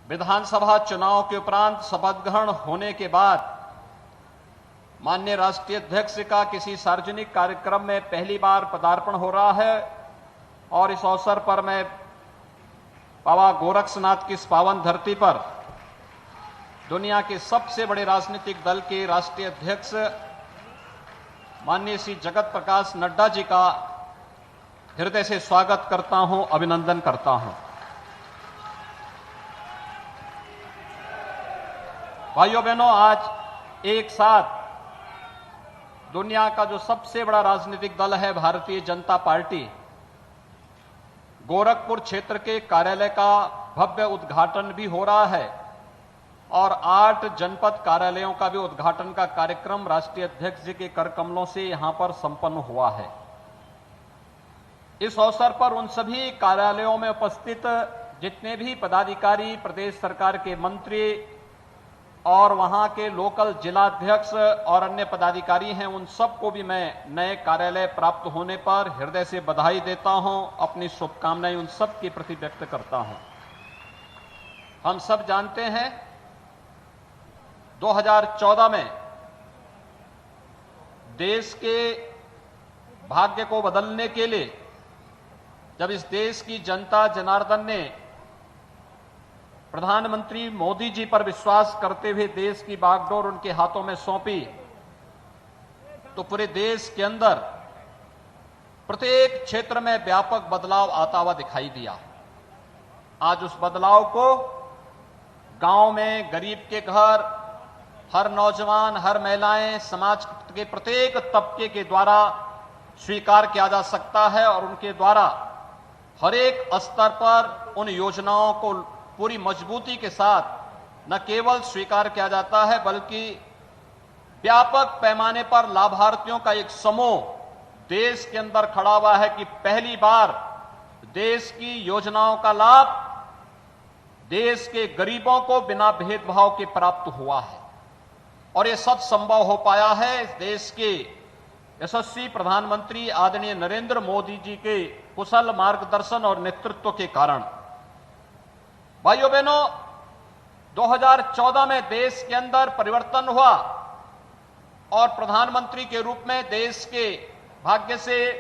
विधानसभा चुनाव के उपरांत शपथ ग्रहण होने के बाद माननीय राष्ट्रीय अध्यक्ष का किसी सार्वजनिक कार्यक्रम में पहली बार पदार्पण हो रहा है और इस अवसर पर मैं बाबा गोरक्षनाथ की इस पावन धरती पर दुनिया के सबसे बड़े राजनीतिक दल के राष्ट्रीय अध्यक्ष माननीय श्री जगत प्रकाश नड्डा जी का हृदय से स्वागत करता हूं, अभिनंदन करता हूं। भाइयों बहनों, आज एक साथ दुनिया का जो सबसे बड़ा राजनीतिक दल है भारतीय जनता पार्टी, गोरखपुर क्षेत्र के कार्यालय का भव्य उद्घाटन भी हो रहा है और 8 जनपद कार्यालयों का भी उद्घाटन का कार्यक्रम राष्ट्रीय अध्यक्ष जी के कर कमलों से यहां पर संपन्न हुआ है। इस अवसर पर उन सभी कार्यालयों में उपस्थित जितने भी पदाधिकारी, प्रदेश सरकार के मंत्री और वहां के लोकल जिलाध्यक्ष और अन्य पदाधिकारी हैं, उन सबको भी मैं नए कार्यालय प्राप्त होने पर हृदय से बधाई देता हूं, अपनी शुभकामनाएं उन सब के प्रति व्यक्त करता हूं। हम सब जानते हैं 2014 में देश के भाग्य को बदलने के लिए जब इस देश की जनता जनार्दन ने प्रधानमंत्री मोदी जी पर विश्वास करते हुए देश की बागडोर उनके हाथों में सौंपी, तो पूरे देश के अंदर प्रत्येक क्षेत्र में व्यापक बदलाव आता हुआ दिखाई दिया। आज उस बदलाव को गांव में गरीब के घर, हर नौजवान, हर महिलाएं, समाज के प्रत्येक तबके के द्वारा स्वीकार किया जा सकता है और उनके द्वारा हर एक स्तर पर उन योजनाओं को पूरी मजबूती के साथ न केवल स्वीकार किया जाता है बल्कि व्यापक पैमाने पर लाभार्थियों का एक समूह देश के अंदर खड़ा हुआ है कि पहली बार देश की योजनाओं का लाभ देश के गरीबों को बिना भेदभाव के प्राप्त हुआ है। और यह सब संभव हो पाया है इस देश के यशस्वी प्रधानमंत्री आदरणीय नरेंद्र मोदी जी के कुशल मार्गदर्शन और नेतृत्व के कारण। भाइयों बहनों, 2014 में देश के अंदर परिवर्तन हुआ और प्रधानमंत्री के रूप में देश के भाग्य से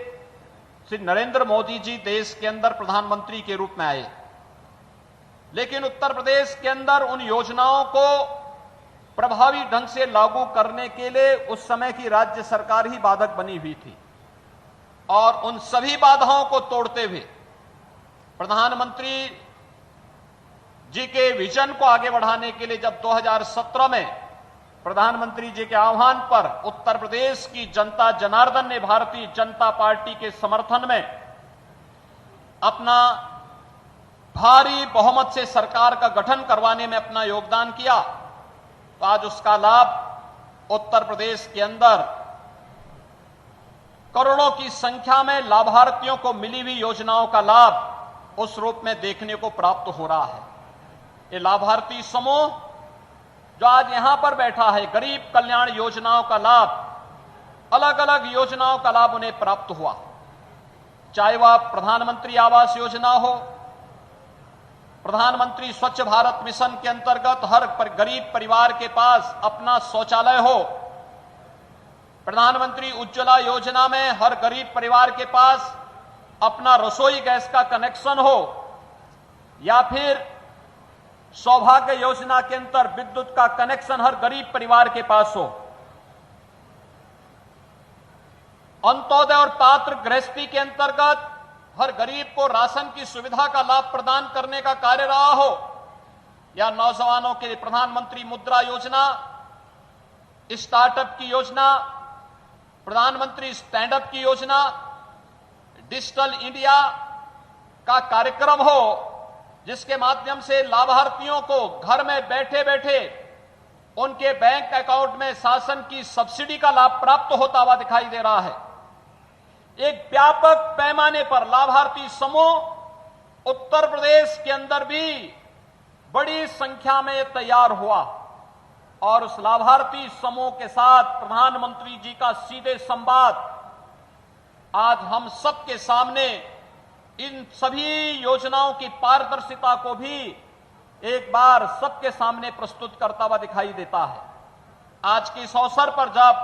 श्री नरेंद्र मोदी जी देश के अंदर प्रधानमंत्री के रूप में आए। लेकिन उत्तर प्रदेश के अंदर उन योजनाओं को प्रभावी ढंग से लागू करने के लिए उस समय की राज्य सरकार ही बाधक बनी हुई थी और उन सभी बाधाओं को तोड़ते हुए प्रधानमंत्री जी के विजन को आगे बढ़ाने के लिए जब 2017 में प्रधानमंत्री जी के आह्वान पर उत्तर प्रदेश की जनता जनार्दन ने भारतीय जनता पार्टी के समर्थन में अपना भारी बहुमत से सरकार का गठन करवाने में अपना योगदान किया, तो आज उसका लाभ उत्तर प्रदेश के अंदर करोड़ों की संख्या में लाभार्थियों को मिली हुई योजनाओं का लाभ उस रूप में देखने को प्राप्त हो रहा है। ये लाभार्थी समूह जो आज यहां पर बैठा है, गरीब कल्याण योजनाओं का लाभ, अलग अलग योजनाओं का लाभ उन्हें प्राप्त हुआ, चाहे वह प्रधानमंत्री आवास योजना हो, प्रधानमंत्री स्वच्छ भारत मिशन के अंतर्गत हर गरीब परिवार के पास अपना शौचालय हो, प्रधानमंत्री उज्ज्वला योजना में हर गरीब परिवार के पास अपना रसोई गैस का कनेक्शन हो, या फिर सौभाग्य योजना के अंतर विद्युत का कनेक्शन हर गरीब परिवार के पास हो, अंत्योदय और पात्र गृहस्थी के अंतर्गत हर गरीब को राशन की सुविधा का लाभ प्रदान करने का कार्य रहा हो, या नौजवानों के लिए प्रधानमंत्री मुद्रा योजना, स्टार्टअप की योजना, प्रधानमंत्री स्टैंड अप की योजना, डिजिटल इंडिया का कार्यक्रम हो, जिसके माध्यम से लाभार्थियों को घर में बैठे बैठे उनके बैंक अकाउंट में शासन की सब्सिडी का लाभ प्राप्त होता हुआ दिखाई दे रहा है। एक व्यापक पैमाने पर लाभार्थी समूह उत्तर प्रदेश के अंदर भी बड़ी संख्या में तैयार हुआ और उस लाभार्थी समूह के साथ प्रधानमंत्री जी का सीधे संवाद आज हम सबके सामने इन सभी योजनाओं की पारदर्शिता को भी एक बार सबके सामने प्रस्तुत करता हुआ दिखाई देता है। आज के इस अवसर पर जब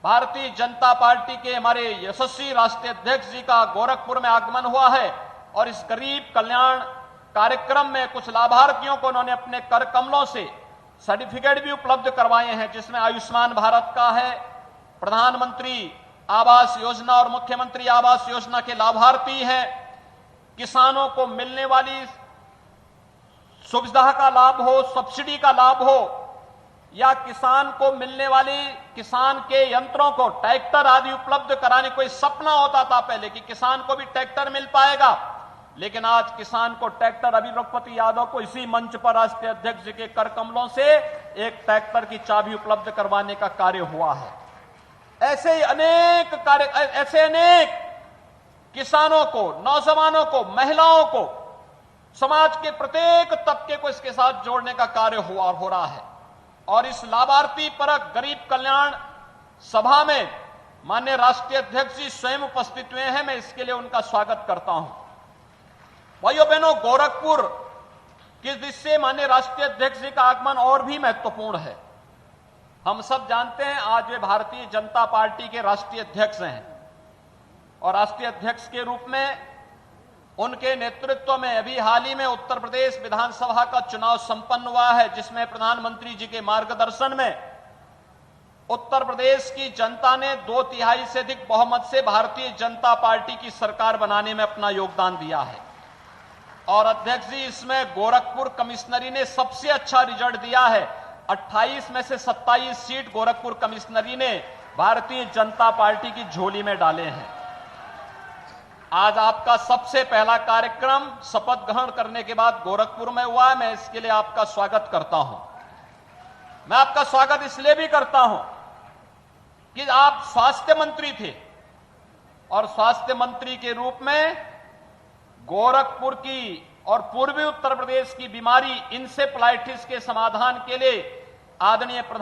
भारतीय जनता पार्टी के हमारे यशस्वी राष्ट्रीय अध्यक्ष जी का गोरखपुर में आगमन हुआ है और इस गरीब कल्याण कार्यक्रम में कुछ लाभार्थियों को उन्होंने अपने कर कमलों से सर्टिफिकेट भी उपलब्ध करवाए हैं, जिसमें आयुष्मान भारत का है, प्रधानमंत्री आवास योजना और मुख्यमंत्री आवास योजना के लाभार्थी हैं, किसानों को मिलने वाली सुविधा का लाभ हो, सब्सिडी का लाभ हो, या किसान को मिलने वाली किसान के यंत्रों को ट्रैक्टर आदि उपलब्ध कराने। कोई सपना होता था पहले कि किसान को भी ट्रैक्टर मिल पाएगा, लेकिन आज किसान को ट्रैक्टर, अभी रघुपति यादव को इसी मंच पर राष्ट्रीय अध्यक्ष जी के कर कमलों से एक ट्रैक्टर की चाबी उपलब्ध करवाने का कार्य हुआ है। ऐसे ही अनेक कार्य, ऐसे अनेक किसानों को, नौजवानों को, महिलाओं को, समाज के प्रत्येक तबके को इसके साथ जोड़ने का कार्य हो रहा है। और इस लाभार्थी परक गरीब कल्याण सभा में माननीय राष्ट्रीय अध्यक्ष जी स्वयं उपस्थित हुए हैं। मैं इसके लिए उनका स्वागत करता हूं। भाइयों बहनों, गोरखपुर किस दृष्टि से माननीय राष्ट्रीय अध्यक्ष जी का आगमन और भी महत्वपूर्ण है। हम सब जानते हैं आज वे भारतीय जनता पार्टी के राष्ट्रीय अध्यक्ष हैं और राष्ट्रीय अध्यक्ष के रूप में उनके नेतृत्व में अभी हाल ही में उत्तर प्रदेश विधानसभा का चुनाव संपन्न हुआ है, जिसमें प्रधानमंत्री जी के मार्गदर्शन में उत्तर प्रदेश की जनता ने 2/3 से अधिक बहुमत से भारतीय जनता पार्टी की सरकार बनाने में अपना योगदान दिया है। और अध्यक्ष जी, इसमें गोरखपुर कमिश्नरी ने सबसे अच्छा रिजल्ट दिया है। 28 में से 27 सीट गोरखपुर कमिश्नरी ने भारतीय जनता पार्टी की झोली में डाले हैं। आज आपका सबसे पहला कार्यक्रम शपथ ग्रहण करने के बाद गोरखपुर में हुआ है। मैं इसके लिए आपका स्वागत करता हूं। मैं आपका स्वागत इसलिए भी करता हूं कि आप स्वास्थ्य मंत्री थे और स्वास्थ्य मंत्री के रूप में गोरखपुर की और पूर्वी उत्तर प्रदेश की बीमारी इंसेफ्लाइटिस के समाधान के लिए आदरणीय प्रधान